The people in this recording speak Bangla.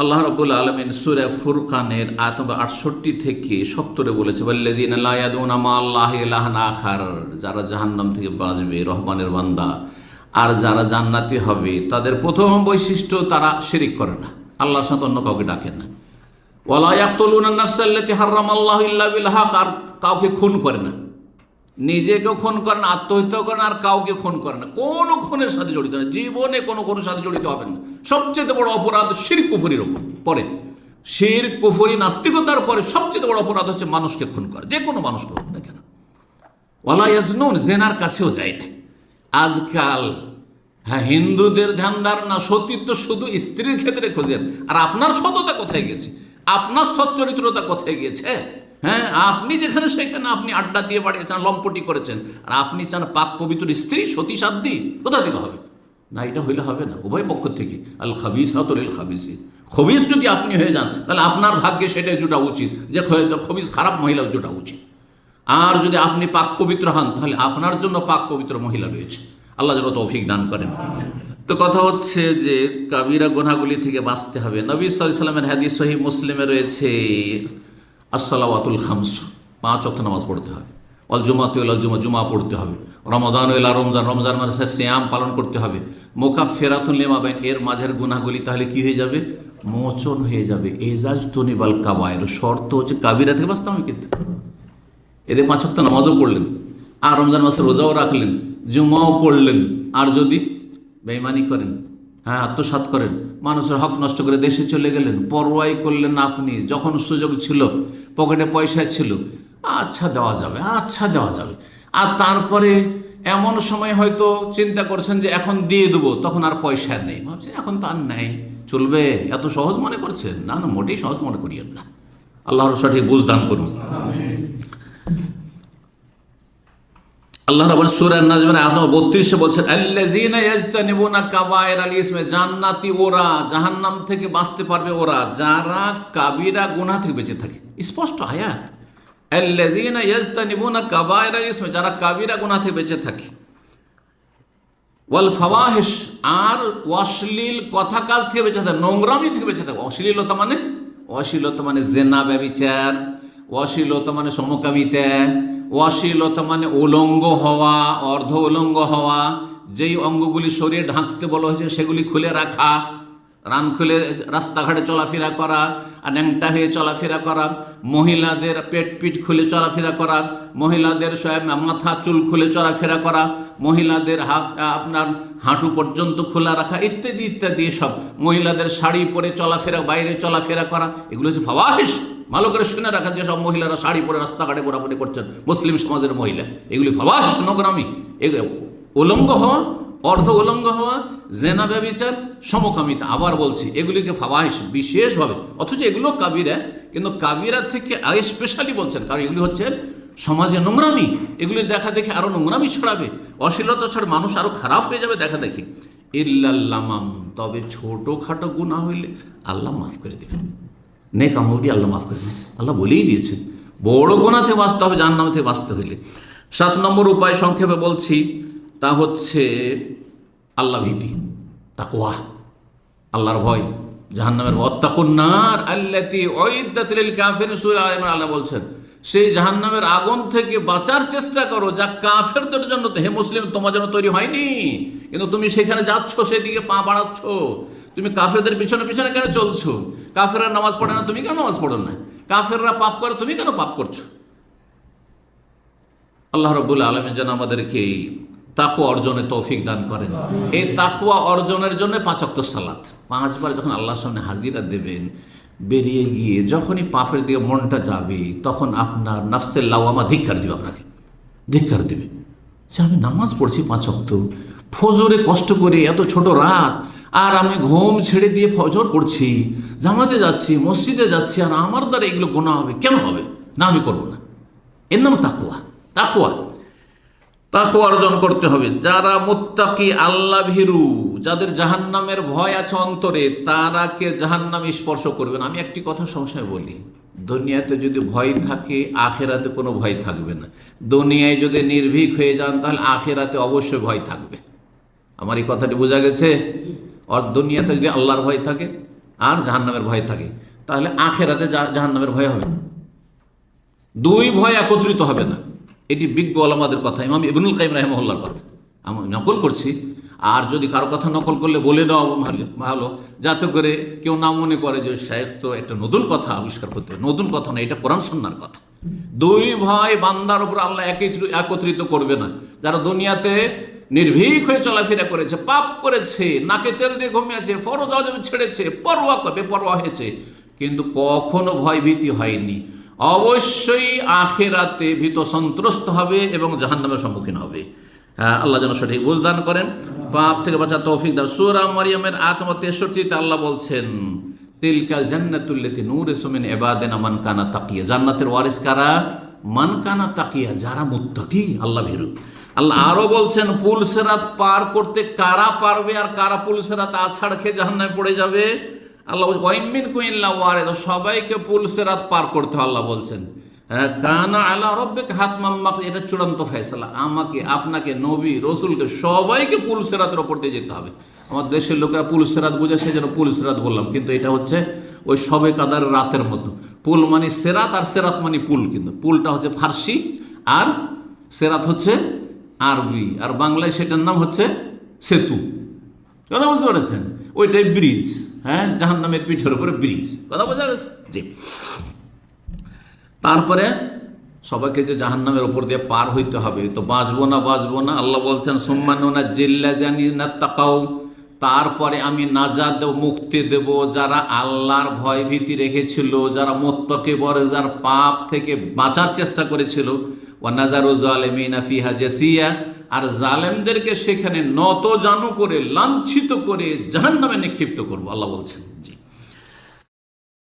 আল্লাহ রাব্বুল আলামিন সূরা ফুরকানের আয়াত নম্বর 68 থেকে 70 বলেছে, ওয়াল্লাযীনা লা ইয়াদউনা মা আল্লাহি ইলাহান আখার, যারা জাহান্নাম থেকে বাঁচবে রহমানের বান্দা আর যারা জান্নাতি হবে তাদের প্রথম বৈশিষ্ট্য তারা শিরিক করে না, আল্লাহর সাথে অন্য কাউকে ডাকে না। ওয়ালা ইয়াকতুলুনা নাফসাল্লাতী হারামাল্লাহু ইল্লা বিল হক, আর কাউকে খুন করে না, নিজেকেও খুন করে না, আত্মহত্যা করে না, আর কাউকে খুন করে না, কোনো খুনের সাথে জড়িত না, জীবনে কোনো খুনের সাথে জড়িত হবেন না। সবচেয়ে বড় অপরাধ শিরক কুফরির পরে, শিরক কুফরি নাস্তিকতার পরে সবচেয়ে বড় অপরাধ হচ্ছে মানুষকে খুন করা, যে কোনো মানুষকে হোক না কেন। ওয়ালা ইয়াজনুন, জেনার কাছেও যায় না। আজকাল হ্যাঁ, হিন্দুদের ধ্যান ধারণা সতীত্ব শুধু স্ত্রীর ক্ষেত্রে খোঁজেন, আর আপনার সততা কোথায় গেছে, আপনার সচ্চরিত্রতা কোথায় গিয়েছে? হ্যাঁ, আপনি যেখানে সেখানে আপনি আড্ডা দিয়ে বাড়িয়েছেন, লম্পটি করেছেন, আর আপনি চান পাক পবিত্র স্ত্রী সতী সাধ্বী, কোথা থেকে হবে? না, এটা হইলে হবে না, উভয় পক্ষ থেকে। আল খাবিসাতু লিল খাবিসিন, খবিস যদি আপনি হয়ে যান তাহলে আপনার ভাগ্যে সেটাই জোটা উচিত যে খবিস খারাপ মহিলা জোটা উচিত। আর যদি আপনি পাক পবিত্র হন তাহলে আপনার জন্য পাক পবিত্র মহিলা রয়েছে। আল্লাহ যেন তৌফিক দান করেন। তো কথা হচ্ছে যে কাবিরা গুনাহগুলি থেকে বাঁচতে হবে। নবী সাল্লাল্লাহু আলাইহি ওয়াসাল্লামের হাদিস সহিহ মুসলিমে রয়েছে, আসসালাওয়াতুল খামস, 5 ওয়াক্ত নামাজ পড়তে হবে। অল জুমাতু ইলা জুমা, জুমা পড়তে হবে। রমাদান ইলা রমজান, রমজান মাসে সিয়াম পালন করতে হবে। মুকাফফিরাতুন লিমা বাইন, এর মাঝের গুনাহগুলি তাহলে কি হয়ে যাবে? মোচন হয়ে যাবে। ইজাজতুনিবাল কাবায়ের, শর্ত হচ্ছে কাবিরা থেকে বাঁচতে হবে। কিন্তু এদের 5 ওয়াক্ত নামাজও পড়লেন, আর রমজান মাসে রোজাও রাখলেন, জুমাও পড়লেন, আর যদি বেঈমানি করেন, হ্যাঁ আত্মসাৎ করেন, মানুষের হক নষ্ট করে দেশে চলে গেলেন, পরোয়াই করলেন না আপনি, যখন সুযোগ ছিল, পকেটে পয়সা ছিল, আচ্ছা দেওয়া যাবে, আচ্ছা দেওয়া যাবে, আর তারপরে এমন সময় হয়তো চিন্তা করছেন যে এখন দিয়ে দেবো, তখন আর পয়সা নেই, ভাবছেন এখন তো আর নেই, চলবে, এত সহজ মনে করছেন? না না, মোটেই সহজ মনে করিয়েন না। আল্লাহর সঠিক বুঝ দান করুন। আল্লাহ রাব্বুল সূরা আন-নাজমের আয়াত 32 বলছেন, আল্লাযীনা ইয়াজতানিবুনা কাবায়রাল ইসমি, জান্নাতি ওরা, জাহান্নাম থেকে বাঁচতে পারবে ওরা যারা কাবিরা গুনাহ থেকে বেঁচে থাকে। স্পষ্ট আয়াত, আল্লাযীনা ইয়াজতানিবুনা কাবায়রাল ইসমি, যারা কাবিরা গুনাহ থেকে বেঁচে থাকে। ওয়াল ফাওয়াহিশ, আর অশ্লীল কথা কাজ থেকে বেঁচে থাকে, নোংরামি থেকে বেঁচে থাকে। অশ্লীলতা মানে জেনা, ব্যভিচার। অশ্লীলতা মানে সমকামিতা। অশ্লীলতা মানে উলঙ্গ হওয়া, অর্ধ উলঙ্গ হওয়া, যেই অঙ্গগুলি শরীরে ঢাকতে বলা হয়েছে সেগুলি খুলে রাখা, রান খুলে রাস্তাঘাটে চলাফেরা করা, আর ন্যাংটা হয়ে চলাফেরা করা, মহিলাদের পিঠ খুলে চলাফেরা করা, মহিলাদের মাথা চুল খুলে চলাফেরা করা, মহিলাদের আপনার হাঁটু পর্যন্ত খোলা রাখা, ইত্যাদি ইত্যাদি, সব মহিলাদের শাড়ি পরে চলাফেরা, বাইরে চলাফেরা করা, এগুলো হচ্ছে ফাওয়াহিশ। ভালো করে শুনে রাখা, যেসব মহিলারা শাড়ি পরে রাস্তাঘাটে ঘোরাঘুরি করছেন, মুসলিম সমাজের মহিলা, এগুলি ফাওয়াহিশ, নোংরামি, উলঙ্গ হওয়া, অর্ধ উলঙ্গ হওয়া, জেনা, ব্যভিচার, সমকামিতা। আবার বলছি, এগুলিকে ফাওয়াহিশ বিশেষভাবে, অথচ এগুলো কাবিরা, কিন্তু কাবিরা থেকে স্পেশালি বলছেন, কারণ এগুলি হচ্ছে সমাজে নোংরামি, এগুলি দেখা দেখে আরো নোংরামি ছড়াবে, অশ্লীলতা ছড়ে, মানুষ আরো খারাপ হয়ে যাবে দেখা দেখি। ইল্লাল্লামাম, তবে ছোটখাটো গুনাহ হইলে আল্লাহ মাফ করে দেবেন, নেক আমল দিয়ে আল্লাহ মাফ করে দেবেন। আল্লাহ বলেই দিয়েছেন, বড় গুনাহ থেকে বাঁচতে হবে, জাহান্নাম থেকে বাঁচতে হইলে। 7 নম্বর উপায় সংক্ষেপে বলছি, তা হচ্ছে আল্লাহ ভীতি, তাকওয়া, আল্লাহর ভয়, জাহান্নামের ভয়। ওয়াত্তাকুন নার আল্লাতী উইদ্দাত লিল কাফিরিন, সূরা আল ইমরান আল্লাহ বলছেন, সেই জাহান্নামের আগুন থেকে বাঁচার চেষ্টা করো যা কাফেরদের জন্য, হে মুসলিম, তোমার জন্য তৈরি হয়নি, কিন্তু তুমি সেখানে যাচ্ছ, সেদিকে পা বাড়াচ্ছ। তুমি কাফেরদের পিছনে পিছনে কেন চলছো? কাফেররা নামাজ পড়ে না, তুমি কেন নামাজ পড়ো না? কাফেররা পাপ করে, তুমি কেন পাপ করছো? আল্লাহ রাব্বুল আলামিন যেন আমাদেরকে তাকওয়া অর্জনে তৌফিক দান করেন। এই তাকওয়া অর্জনের জন্য 5 ওয়াক্ত সালাত, 5 বার যখন আল্লাহর সামনে হাজিরা দেবেন, বেরিয়ে গিয়ে যখনই পাপের দিকে মনটা যাবে, তখন আপনার নাফসে লাওয়ামা ধিক্কার দিবে, আপনাকে ধিক্কার দেবে যে আমি নামাজ পড়ছি 5 ওয়াক্ত, ফজরে কষ্ট করে এত ছোট রাত, আর আমি ঘুম ছেড়ে দিয়ে ফজর পড়ছি, জামাতে যাচ্ছি, মসজিদে যাচ্ছি, আর আমার দ্বারা এগুলো গুনাহ হবে, কেন হবে? না, আমি করবো না। এর নাম তাকওয়া। তাকওয়া অর্জন করতে হবে। যারা মুত্তাকি, আল্লাহ ভীরু, যাদের জাহান্নামের ভয় আছে অন্তরে, তারাকে জাহান্নাম স্পর্শ করবে না। আমি একটি কথা সবসময় বলি, দুনিয়াতে যদি ভয় থাকে, আখেরাতে কোনো ভয় থাকবে না। দুনিয়ায় যদি নির্ভীক হয়ে যান, তাহলে আখেরাতে অবশ্যই ভয় থাকবে। আমার এই কথাটি বোঝা গেছে? আর দুনিয়াতে যদি আল্লাহর ভয় থাকে, আর জাহান্নামের ভয় থাকে, তাহলে আখেরাতে জাহান্নামের ভয় হবে না। দুই ভয় একত্রিত হবে না। এটি বিজ্ঞ ওলামাদের কথা, ইমাম ইবনুল কাইয়িম রাহিমাহুল্লাহর কথা আমি নকল করছি। আর যদি কারো কথা নকল করলে বলে দেওয়া ভালো, যাতে করে কেউ না মনে করে যে শেখ তো একটা নতুন কথা আবিষ্কার করতে হবে। নতুন কথা না, এটা কোরআন সুন্নাহর কথা। দুই ভয় বান্দার উপর আল্লাহ একত্রিত করবে না। যারা দুনিয়াতে নির্ভীক হয়ে চলাফেরা করেছে, পাপ করেছে, নাকে তেল দিয়ে ঘুমিয়েছে, ফরজ ওয়াজিব ছেড়েছে, বেপরোয়া হয়েছে, কিন্তু কখনো ভয় ভীতি হয়নি, অবশ্যই আখিরাতে ভীত সন্ত্রস্ত হবে এবং জাহান্নামের সম্মুখীন হবে। আল্লাহ যেন সঠিক বুঝদান করেন, পাপ থেকে বাঁচার তৌফিক দান। সূরা মারিয়ামের আয়াত নম্বর 63-তে আল্লাহ বলছেন, তিলকাল জান্নাতুল্লাতী নুরিসু মিন ইবাদিনা মান কানা তাকিয়া। জান্নাতের ওয়ারিস কারা? মান কানা তাকিয়া, যারা মুত্তাকি, আল্লাহ ভীরু। আল্লাহ আরো বলছেন, পুল সিরাত পার করতে কারা পারবে আর কারা পুল সিরাত আছাড় খেয়ে জাহান্নামে পড়ে যাবে। আল্লাহ বলছেন ওয়া ইন মিনকুম ইল্লা ওয়ারিদুহা, সবাইকে পুল সিরাত পার করতে হবে। আল্লাহ বলছেন কানা আলা রাব্বিকা হাতমান মাকদিয়া, এটা চূড়ান্ত ফয়সালা। আমাকে, আপনাকে, নবী, রসুলকে সবাইকে পুল সিরাতের ওপর দিয়ে যেতে হবে। আমার দেশের লোকেরা পুল সিরাত বুঝে সেই জন্য পুল সিরাত বললাম, কিন্তু এটা হচ্ছে ওই সবে কাদার রাতের মতো। পুল মানে সেরাত আর সেরাত মানে পুল, কিন্তু পুলটা হচ্ছে ফার্সি আর সেরাত হচ্ছে আরবি, আর বাংলায় সেটার নাম হচ্ছে সেতু। কথা বুঝতে পেরেছেন? ওইটাই ব্রিজ। হ্যাঁ, জাহান্নামের পিঠের উপরে ব্রিজ। কথা বোঝা গেছে? জি। তারপরে সবাইকে যে জাহান্নামের ওপর দিয়ে পার হইতে হবে, তো বাঁচবো না। আল্লাহ বলছেন সুম্মা নুনাজ্জিল্লাযিনা তাকাউ, তারপরে আমি নাজাত দেব, মুক্তি দেব যারা আল্লাহর ভয় ভীতি রেখেছিল, যারা মুত্তাকি বলে, যারা পাপ থেকে বাঁচার চেষ্টা করেছিল। ওয়া নাযারু যালিমিনা ফিহা জাসিয়া, আর জালেমদেরকে সেখানে নত জানু করে, লাঞ্ছিত করে জাহান্নামে নিক্ষিপ্ত করবো, আল্লাহ বলছেন।